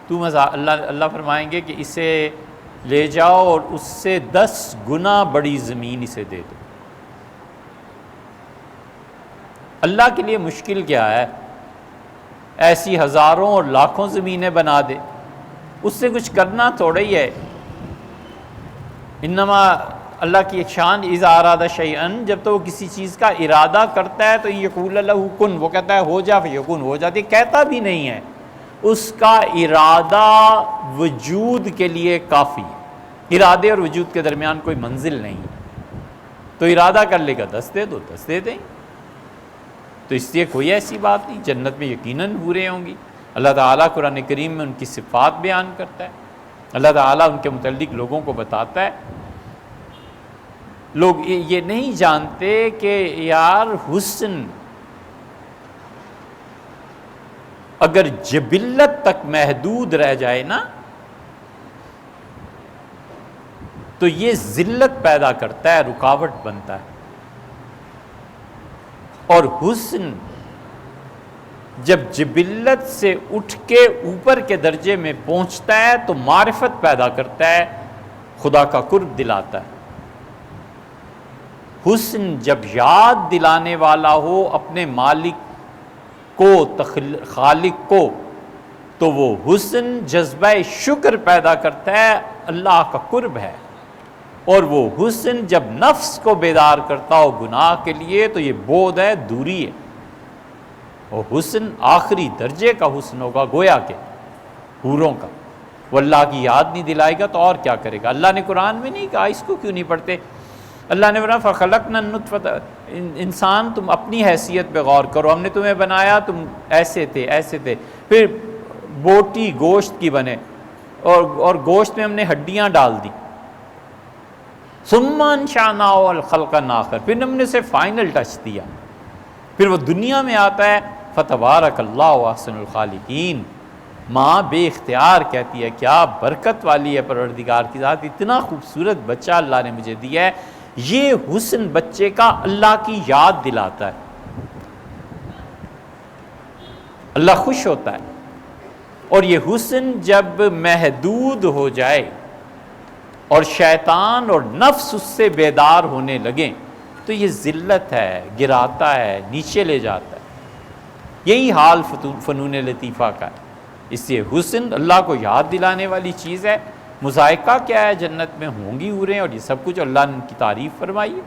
تو مذاق۔ اللہ فرمائیں گے کہ اسے لے جاؤ اور اس سے 10 گنا بڑی زمین اسے دے دو۔ اللہ کے لیے مشکل کیا ہے؟ ایسی ہزاروں اور لاکھوں زمینیں بنا دے، اس سے کچھ کرنا تھوڑا ہی ہے۔ انما اللہ کی ایک شان اذا اراد شیئا، جب تو وہ کسی چیز کا ارادہ کرتا ہے تو یقول لہ کن، وہ کہتا ہے ہو جا فیکون، ہو جاتی، کہتا بھی نہیں ہے، اس کا ارادہ وجود کے لیے کافی ہے۔ ارادے اور وجود کے درمیان کوئی منزل نہیں، تو ارادہ کر لے گا 10 دے دو، 10 دے دیں۔ تو اس لیے کوئی ایسی بات نہیں، جنت میں یقیناً حوریں ہوں گی۔ اللہ تعالیٰ قرآن کریم میں ان کی صفات بیان کرتا ہے، اللہ تعالیٰ ان کے متعلق لوگوں کو بتاتا ہے۔ لوگ یہ نہیں جانتے کہ یار حسن اگر جبلت تک محدود رہ جائے نا تو یہ ذلت پیدا کرتا ہے، رکاوٹ بنتا ہے، اور حسن جب جبلت سے اٹھ کے اوپر کے درجے میں پہنچتا ہے تو معرفت پیدا کرتا ہے، خدا کا قرب دلاتا ہے۔ حسن جب یاد دلانے والا ہو اپنے مالک کو، خالق کو، تو وہ حسن جذبہ شکر پیدا کرتا ہے، اللہ کا قرب ہے۔ اور وہ حسن جب نفس کو بیدار کرتا ہو گناہ کے لیے تو یہ بودھ ہے، دوری ہے۔ اور حسن آخری درجے کا حسن ہوگا، گویا کہ حوروں کا۔ وہ اللہ کی یاد نہیں دلائے گا تو اور کیا کرے گا؟ اللہ نے قرآن میں نہیں کہا، اس کو کیوں نہیں پڑھتے؟ اللہ نے فرمایا فَخَلَقْنَا النُّطْفَةَ، انسان تم اپنی حیثیت پہ غور کرو، ہم نے تمہیں بنایا، تم ایسے تھے ایسے تھے، پھر بوٹی گوشت کی بنے، اور گوشت میں ہم نے ہڈیاں ڈال دی، ثُمَّ أَنشَأْنَاهُ خَلْقًا آخَرَ، پھر ہم نے اسے فائنل ٹچ دیا، پھر وہ دنیا میں آتا ہے۔ فَتَبَارَكَ اللَّهُ أَحْسَنُ الْخَالِقِينَ، ماں بے اختیار کہتی ہے کیا برکت والی ہے پروردگار کی ذات، اتنا خوبصورت بچہ اللہ نے مجھے دیا ہے۔ یہ حسن بچے کا اللہ کی یاد دلاتا ہے، اللہ خوش ہوتا ہے۔ اور یہ حسن جب محدود ہو جائے اور شیطان اور نفس اس سے بیدار ہونے لگیں تو یہ ذلت ہے، گراتا ہے، نیچے لے جاتا ہے۔ یہی حال فنون لطیفہ کا ہے۔ اس لیے حسن اللہ کو یاد دلانے والی چیز ہے۔ مذائقہ کیا ہے؟ جنت میں ہوں گی حوریں اور یہ سب کچھ، اللہ نے ان کی تعریف فرمائی ہے۔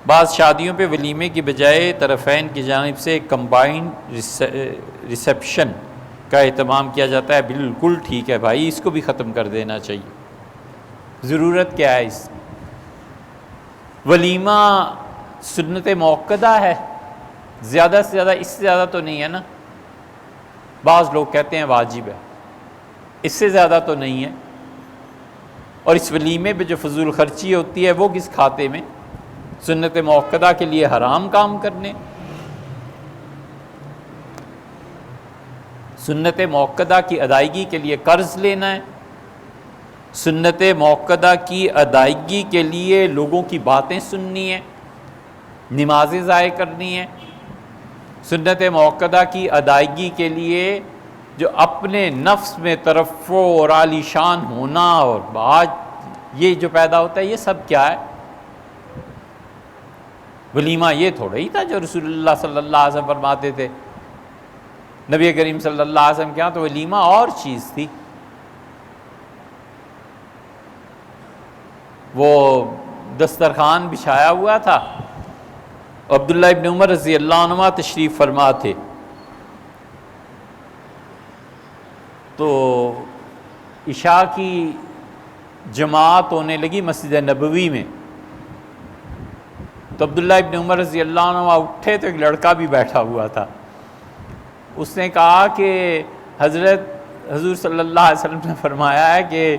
بعض شادیوں پہ ولیمے کی بجائے طرفین کی جانب سے کمبائنڈ ریسیپشن کا اہتمام کیا جاتا ہے۔ بالکل ٹھیک ہے بھائی، اس کو بھی ختم کر دینا چاہیے۔ ضرورت کیا ہے اس کی؟ ولیمہ سنت موقدہ ہے، زیادہ سے زیادہ، اس سے زیادہ تو نہیں ہے نا۔ بعض لوگ کہتے ہیں واجب ہے، اس سے زیادہ تو نہیں ہے۔ اور اس ولیمے پہ جو فضول خرچی ہوتی ہے وہ کس کھاتے میں؟ سنت موقدہ کے لیے حرام کام کرنے۔ سنت موقدہ کی ادائیگی کے لیے قرض لینا ہے، سنت موقدہ کی ادائیگی کے لیے لوگوں کی باتیں سننی ہیں، نمازیں ضائع کرنی ہیں، سنت موقدہ کی ادائیگی کے لیے جو اپنے نفس میں ترفع اور عالی شان ہونا، اور آج یہ جو پیدا ہوتا ہے یہ سب کیا ہے؟ ولیمہ یہ تھوڑا ہی تھا جو رسول اللہ صلی اللہ علیہ وسلم فرماتے تھے۔ نبی کریم صلی اللہ علیہ وسلم کے ہاں تو ولیمہ اور چیز تھی۔ وہ دسترخوان بچھایا ہوا تھا، عبداللہ ابن عمر رضی اللہ عنہ تشریف فرما تھے، تو عشاء کی جماعت ہونے لگی مسجد نبوی میں، تو عبداللہ ابن عمر رضی اللہ عنہ اٹھے تو ایک لڑکا بھی بیٹھا ہوا تھا۔ اس نے کہا کہ حضور صلی اللہ علیہ وسلم نے فرمایا ہے کہ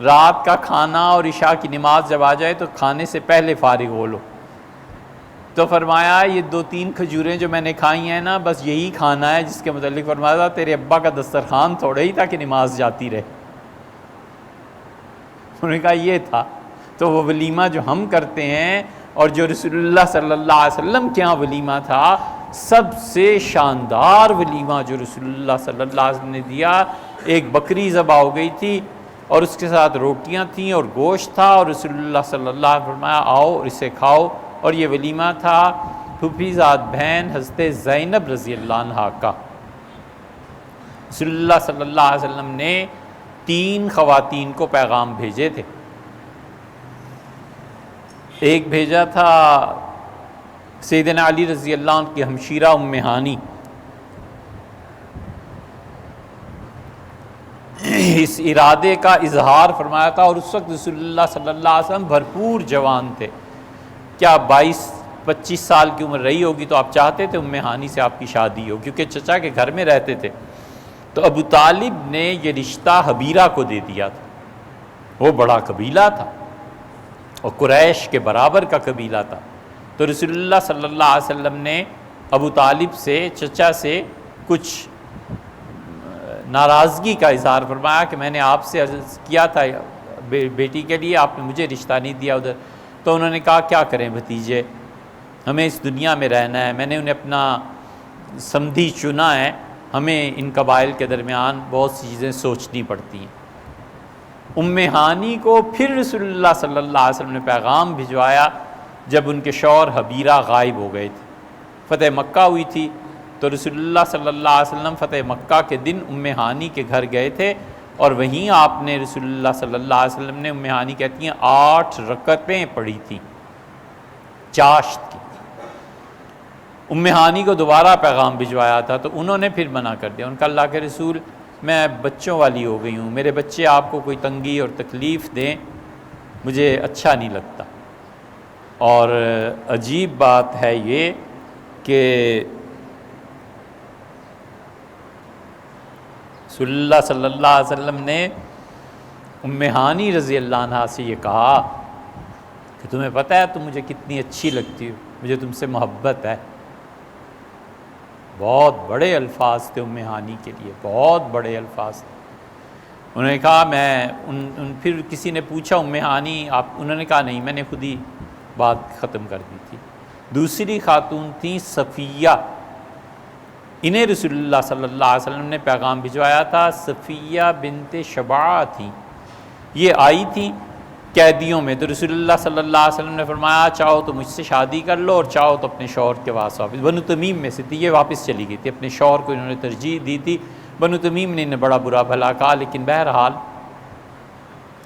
رات کا کھانا اور عشاء کی نماز جب آ جائے تو کھانے سے پہلے فارغ ہو لو۔ تو فرمایا یہ 2-3 کھجوریں جو میں نے کھائی ہیں نا، بس یہی کھانا ہے، جس کے متعلق فرمایا تھا تیرے ابا کا دسترخوان تھوڑا ہی تھا کہ نماز جاتی رہے۔ انہوں نے کہا یہ تھا۔ تو وہ ولیمہ جو ہم کرتے ہیں اور جو رسول اللہ صلی اللہ علیہ وسلم کے ہاں ولیمہ تھا، سب سے شاندار ولیمہ جو رسول اللہ صلی اللہ علیہ وسلم نے دیا، ایک بکری ذبح ہو گئی تھی اور اس کے ساتھ روٹیاں تھیں اور گوشت تھا، اور رسول اللہ صلی اللہ علیہ وسلم نے فرمایا آؤ اور اسے کھاؤ۔ اور یہ ولیمہ تھا پھوپھی زاد بہن حضرت زینب رضی اللہ عنہا کا۔ رسول اللہ صلی اللہ علیہ وسلم نے 3 خواتین کو پیغام بھیجے تھے۔ ایک بھیجا تھا سیدنا علی رضی اللہ عنہ کی ہمشیرہ ام ہانی، اس ارادے کا اظہار فرمایا تھا، اور اس وقت رسول اللہ صلی اللہ علیہ وسلم بھرپور جوان تھے۔ کیا 22-25 سال کی عمر رہی ہوگی، تو آپ چاہتے تھے ام ہانی سے آپ کی شادی ہو، کیونکہ چچا کے گھر میں رہتے تھے۔ تو ابو طالب نے یہ رشتہ حبیرہ کو دے دیا تھا، وہ بڑا قبیلہ تھا اور قریش کے برابر کا قبیلہ تھا۔ تو رسول اللہ صلی اللہ علیہ وسلم نے ابو طالب سے، چچا سے، کچھ ناراضگی کا اظہار فرمایا کہ میں نے آپ سے عرض کیا تھا بیٹی کے لیے، آپ نے مجھے رشتہ نہیں دیا ادھر۔ تو انہوں نے کہا کیا کریں بھتیجے، ہمیں اس دنیا میں رہنا ہے، میں نے انہیں اپنا سمدھی چنا ہے، ہمیں ان قبائل کے درمیان بہت سی چیزیں سوچنی پڑتی ہیں۔ ام ہانی کو پھر رسول اللہ صلی اللہ علیہ وسلم نے پیغام بھجوایا جب ان کے شوہر حبیرہ غائب ہو گئے تھے۔ فتح مکہ ہوئی تھی، تو رسول اللہ صلی اللہ علیہ وسلم فتح مکہ کے دن ام ہانی کے گھر گئے تھے، اور وہیں آپ نے رسول اللہ صلی اللہ علیہ وسلم نے، ام ہانی کہتی ہیں 8 رکعتیں پڑھی تھیں چاشت کی۔ ام ہانی کو دوبارہ پیغام بھجوایا تھا، تو انہوں نے پھر منع کر دیا۔ ان کا اللہ کے رسول میں بچوں والی ہو گئی ہوں، میرے بچے آپ کو کوئی تنگی اور تکلیف دیں مجھے اچھا نہیں لگتا۔ اور عجیب بات ہے یہ کہ رسول اللہ صلی اللہ علیہ وسلم نے ام ہانی رضی اللہ عنہا سے یہ کہا کہ تمہیں پتہ ہے تم مجھے کتنی اچھی لگتی ہو، مجھے تم سے محبت ہے۔ بہت بڑے الفاظ تھے ام ہانی کے لیے، بہت بڑے الفاظ تھے۔ انہوں نے کہا پھر کسی نے پوچھا ام ہانی آپ، انہوں نے کہا نہیں، میں نے خود ہی بات ختم کر دی تھی۔ دوسری خاتون تھیں صفیہ، انہیں رسول اللہ صلی اللہ علیہ وسلم نے پیغام بھجوایا تھا۔ صفیہ بنت شبع تھیں، یہ آئی تھیں قیدیوں میں، تو رسول اللہ صلی اللہ علیہ وسلم نے فرمایا چاہو تو مجھ سے شادی کر لو اور چاہو تو اپنے شوہر کے پاس واپس۔ بنو تمیم میں سے تھی، یہ واپس چلی گئی تھی، اپنے شوہر کو انہوں نے ترجیح دی تھی۔ بنو تمیم نے انہیں بڑا برا بھلا کہا، لیکن بہرحال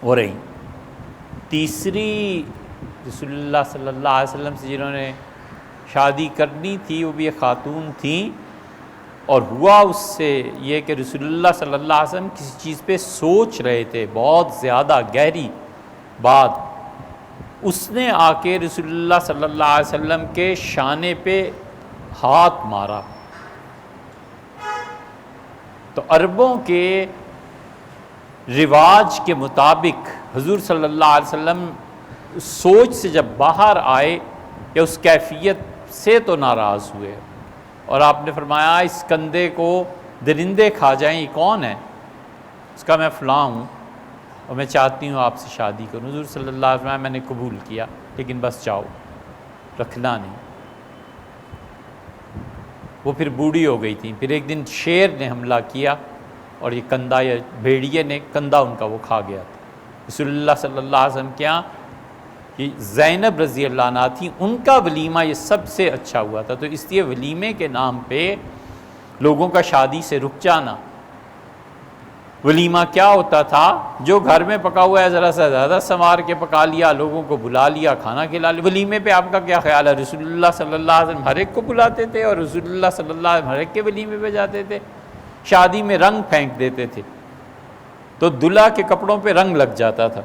ہو رہی۔ تیسری رسول اللہ صلی اللہ علیہ وسلم سے جنہوں نے شادی کرنی تھی وہ بھی ایک خاتون تھیں، اور ہوا اس سے یہ کہ رسول اللہ صلی اللہ علیہ وسلم کسی چیز پہ سوچ رہے تھے، بہت زیادہ گہری بات، اس نے آ کے رسول اللہ صلی اللہ علیہ وسلم کے شانے پہ ہاتھ مارا۔ تو عربوں کے رواج کے مطابق حضور صلی اللہ علیہ وسلم سوچ سے جب باہر آئے یا اس کیفیت سے تو ناراض ہوئے، اور آپ نے فرمایا اس کندھے کو درندے کھا جائیں، یہ کون ہے؟ اس کا میں فلاں ہوں اور میں چاہتی ہوں آپ سے شادی کروں۔ حضور صلی اللہ علیہ وسلم میں نے قبول کیا، لیکن بس جاؤ، رکھنا نہیں۔ وہ پھر بوڑھی ہو گئی تھیں، پھر ایک دن شیر نے حملہ کیا اور یہ کندھا یا بھیڑیے نے کندھا ان کا وہ کھا گیا تھا۔ رسول اللہ صلی اللہ علیہ وسلم کے یہاں یہ زینب رضی اللہ عنہا تھی، ان کا ولیمہ یہ سب سے اچھا ہوا تھا، تو اس لیے ولیمے کے نام پہ لوگوں کا شادی سے رک جانا۔ ولیمہ کیا ہوتا تھا؟ جو گھر میں پکا ہوا ہے ذرا سا زیادہ سنوار کے پکا لیا، لوگوں کو بلا لیا، کھانا کھلا لیا۔ ولیمے پہ آپ کا کیا خیال ہے؟ رسول اللہ صلی اللہ علیہ وسلم ہر ایک کو بلاتے تھے اور رسول اللہ صلی اللہ علیہ وسلم ہر ایک کے ولیمے پہ جاتے تھے، شادی میں رنگ پھینک دیتے تھے تو دلہا کے کپڑوں پہ رنگ لگ جاتا تھا۔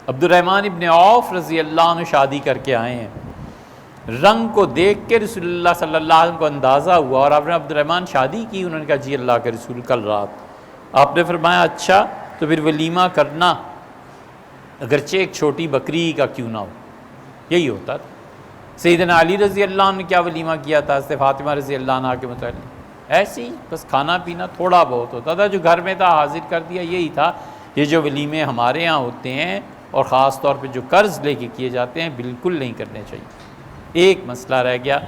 عبد الرحمن ابن عوف رضی اللہ عنہ شادی کر کے آئے ہیں، رنگ کو دیکھ کے رسول اللہ صلی اللہ علیہ وسلم کو اندازہ ہوا، اور آپ نے عبد الرحمن شادی کی؟ انہوں نے کہا جی اللہ کے رسول کل رات۔ آپ نے فرمایا اچھا تو پھر ولیمہ کرنا، اگرچہ ایک چھوٹی بکری کا کیوں نہ ہو۔ یہی ہوتا تھا۔ سیدنا علی رضی اللہ عنہ نے کیا ولیمہ کیا تھا حضرت فاطمہ رضی اللہ عنہ کے متعلق؟ ایسے ہی بس کھانا پینا تھوڑا بہت ہوتا تھا، جو گھر میں تھا حاضر کر دیا، یہی تھا۔ یہ جو ولیمے ہمارے ہاں ہوتے ہیں اور خاص طور پہ جو قرض لے کے کیے جاتے ہیں، بالکل نہیں کرنے چاہیے۔ ایک مسئلہ رہ گیا،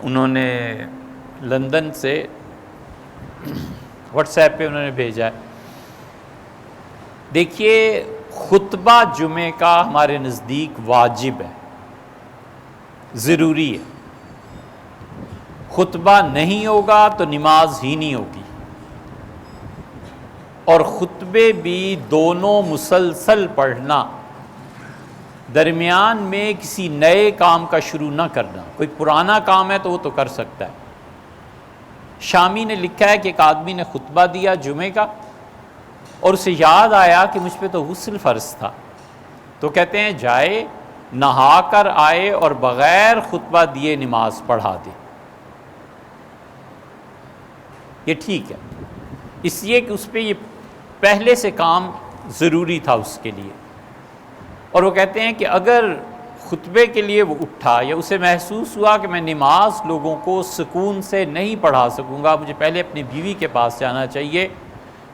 انہوں نے لندن سے واٹس ایپ پہ انہوں نے بھیجا ہے، دیکھیے خطبہ جمعہ کا ہمارے نزدیک واجب ہے، ضروری ہے۔ خطبہ نہیں ہوگا تو نماز ہی نہیں ہوگی، اور خطبے بھی دونوں مسلسل پڑھنا، درمیان میں کسی نئے کام کا شروع نہ کرنا۔ کوئی پرانا کام ہے تو وہ تو کر سکتا ہے۔ شامی نے لکھا ہے کہ ایک آدمی نے خطبہ دیا جمعے کا، اور اسے یاد آیا کہ مجھ پہ تو غسل فرض تھا، تو کہتے ہیں جائے نہا کر آئے اور بغیر خطبہ دیے نماز پڑھا دے۔ یہ ٹھیک ہے، اس لیے کہ اس پہ یہ پہلے سے کام ضروری تھا اس کے لیے۔ اور وہ کہتے ہیں کہ اگر خطبے کے لیے وہ اٹھا یا اسے محسوس ہوا کہ میں نماز لوگوں کو سکون سے نہیں پڑھا سکوں گا، مجھے پہلے اپنی بیوی کے پاس جانا چاہیے،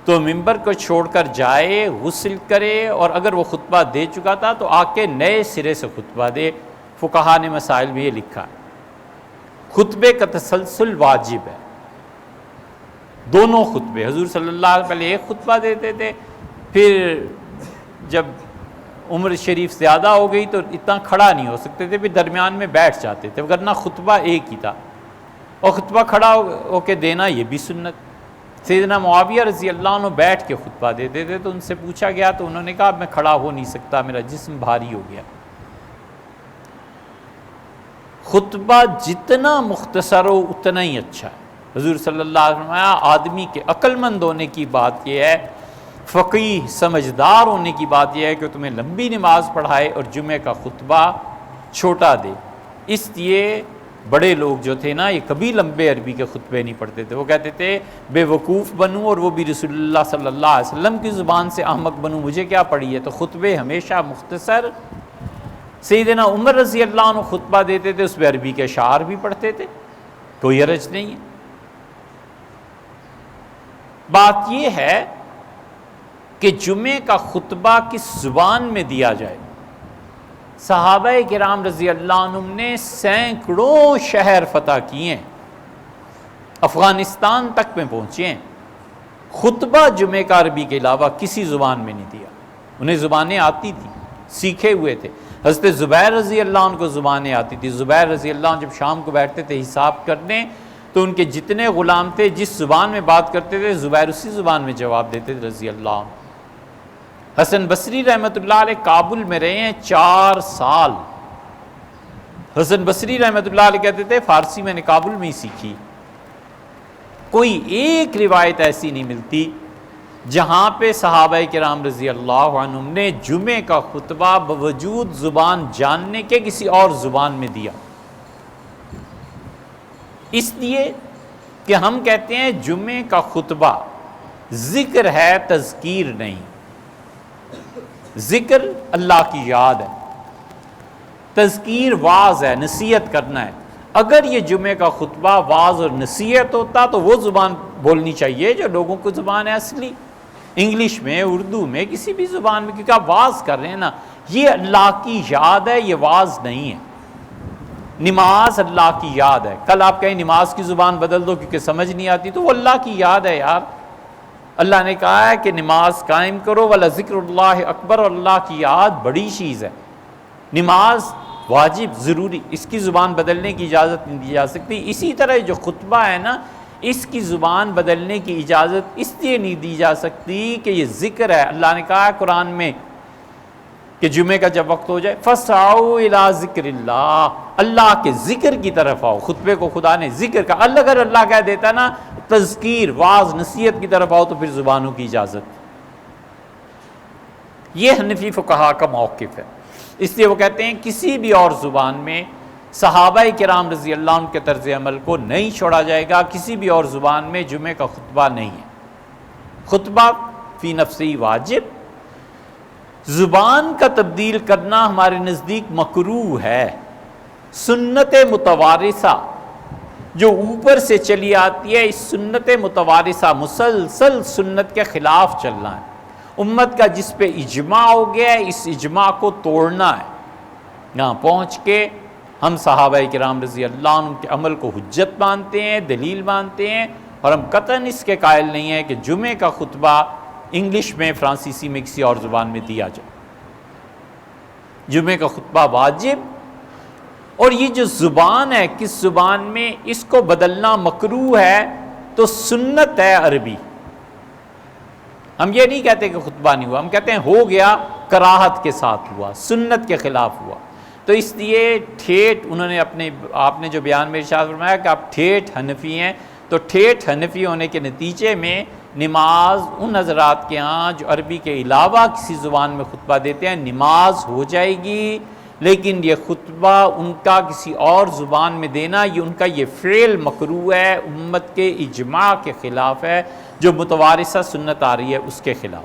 تو ممبر کو چھوڑ کر جائے، غسل کرے، اور اگر وہ خطبہ دے چکا تھا تو آ کے نئے سرے سے خطبہ دے۔ فقہا نے مسائل میں یہ لکھا ہے۔ خطبے کا تسلسل واجب ہے، دونوں خطبے۔ حضور صلی اللہ علیہ وسلم پہلے ایک خطبہ دیتے تھے، پھر جب عمر شریف زیادہ ہو گئی تو اتنا کھڑا نہیں ہو سکتے تھے، پھر درمیان میں بیٹھ جاتے تھے، ورنہ خطبہ ایک ہی تھا، اور خطبہ کھڑا ہو کے دینا یہ بھی سنت۔ سیدنا معاویہ رضی اللہ عنہ بیٹھ کے خطبہ دیتے تھے، تو ان سے پوچھا گیا تو انہوں نے کہا میں کھڑا ہو نہیں سکتا، میرا جسم بھاری ہو گیا۔ خطبہ جتنا مختصر ہو اتنا ہی اچھا ہے۔ حضور صلی اللہ علیہ وسلم آدمی کے عقل مند ہونے کی بات یہ ہے، فقیہ سمجھدار ہونے کی بات یہ ہے کہ تمہیں لمبی نماز پڑھائے اور جمعہ کا خطبہ چھوٹا دے۔ اس لیے بڑے لوگ جو تھے نا، یہ کبھی لمبے عربی کے خطبے نہیں پڑھتے تھے، وہ کہتے تھے بے وقوف بنوں اور وہ بھی رسول اللہ صلی اللہ علیہ وسلم کی زبان سے احمق بنوں، مجھے کیا پڑھی ہے؟ تو خطبے ہمیشہ مختصر۔ سیدنا عمر رضی اللہ عنہ خطبہ دیتے تھے، اس میں عربی کے اشعار بھی پڑھتے تھے، کوئی حرج نہیں ہے۔ بات یہ ہے کہ جمعے کا خطبہ کس زبان میں دیا جائے۔ صحابہ کرام رضی اللہ عنہم نے سینکڑوں شہر فتح کیے ہیں، افغانستان تک میں پہنچے ہیں، خطبہ جمعے کا عربی کے علاوہ کسی زبان میں نہیں دیا۔ انہیں زبانیں آتی تھیں، سیکھے ہوئے تھے۔ حضرت زبیر رضی اللہ عنہ کو زبانیں آتی تھی۔ زبیر رضی اللہ عنہ جب شام کو بیٹھتے تھے حساب کرنے تو ان کے جتنے غلام تھے جس زبان میں بات کرتے تھے زبیر اسی زبان میں جواب دیتے تھے رضی اللہ عنہ۔ حسن بصری رحمۃ اللہ علیہ کابل میں رہے ہیں 4 سال۔ حسن بصری رحمۃ اللہ علیہ کہتے تھے فارسی میں نے کابل میں ہی سیکھی۔ کوئی ایک روایت ایسی نہیں ملتی جہاں پہ صحابہ کرام رضی اللہ عنہم نے جمعے کا خطبہ بوجود زبان جاننے کے کسی اور زبان میں دیا۔ اس لیے کہ ہم کہتے ہیں جمعے کا خطبہ ذکر ہے، تذکیر نہیں۔ ذکر اللہ کی یاد ہے، تذکیر واعظ ہے، نصیحت کرنا ہے۔ اگر یہ جمعے کا خطبہ واعظ اور نصیحت ہوتا تو وہ زبان بولنی چاہیے جو لوگوں کو زبان ہے اصلی، انگلش میں، اردو میں، کسی بھی زبان میں، کیونکہ آپ واعظ کر رہے ہیں نا۔ یہ اللہ کی یاد ہے، یہ واعظ نہیں ہے۔ نماز اللہ کی یاد ہے۔ کل آپ کہیں نماز کی زبان بدل دو کیونکہ سمجھ نہیں آتی، تو وہ اللہ کی یاد ہے یار۔ اللہ نے کہا ہے کہ نماز قائم کرو وَلَذِكْرُ اللَّهِ اکبر، اور اللہ کی یاد بڑی چیز ہے۔ نماز واجب، ضروری، اس کی زبان بدلنے کی اجازت نہیں دی جا سکتی۔ اسی طرح جو خطبہ ہے نا، اس کی زبان بدلنے کی اجازت اس لیے نہیں دی جا سکتی کہ یہ ذکر ہے۔ اللہ نے کہا ہے قرآن میں کہ جمعے کا جب وقت ہو جائے فَاسْعَوْا إِلَىٰ ذِكْرِ اللَّهِ، اللہ کے ذکر کی طرف آؤ۔ خطبے کو خدا نے ذکر کا، اگر اللہ کہہ دیتا نا تذکیر، واعظ، نصیحت کی طرف آؤ تو پھر زبانوں کی اجازت۔ یہ حنفی فقہا کا موقف ہے۔ اس لیے وہ کہتے ہیں کسی بھی اور زبان میں صحابہ کرام رضی اللہ عنہ کے طرز عمل کو نہیں چھوڑا جائے گا، کسی بھی اور زبان میں جمعے کا خطبہ نہیں ہے۔ خطبہ فی نفسی واجب، زبان کا تبدیل کرنا ہمارے نزدیک مکروہ ہے۔ سنت متوارثہ جو اوپر سے چلی آتی ہے، اس سنت متوارثہ مسلسل سنت کے خلاف چلنا ہے۔ امت کا جس پہ اجماع ہو گیا ہے اس اجماع کو توڑنا ہے۔ یہاں پہنچ کے ہم صحابہ کرام رضی اللہ عنہ کے عمل کو حجت مانتے ہیں، دلیل مانتے ہیں، اور ہم قطعاً اس کے قائل نہیں ہیں کہ جمعے کا خطبہ انگلش میں، فرانسیسی میں، کسی اور زبان میں دیا جائے۔ جمعے کا خطبہ واجب، اور یہ جو زبان ہے کس زبان میں، اس کو بدلنا مکروہ ہے، تو سنت ہے عربی۔ ہم یہ نہیں کہتے کہ خطبہ نہیں ہوا، ہم کہتے ہیں ہو گیا، کراہت کے ساتھ ہوا، سنت کے خلاف ہوا۔ تو اس لیے ٹھیٹھ انہوں نے آپ نے جو بیان میں ارشاد فرمایا کہ آپ ٹھیٹھ حنفی ہیں، تو ٹھیٹھ حنفی ہونے کے نتیجے میں نماز ان حضرات کے ہاں جو عربی کے علاوہ کسی زبان میں خطبہ دیتے ہیں نماز ہو جائے گی، لیکن یہ خطبہ ان کا کسی اور زبان میں دینا، یہ ان کا یہ فعل مکروہ ہے، امت کے اجماع کے خلاف ہے، جو متوارثہ سنت آ رہی ہے اس کے خلاف۔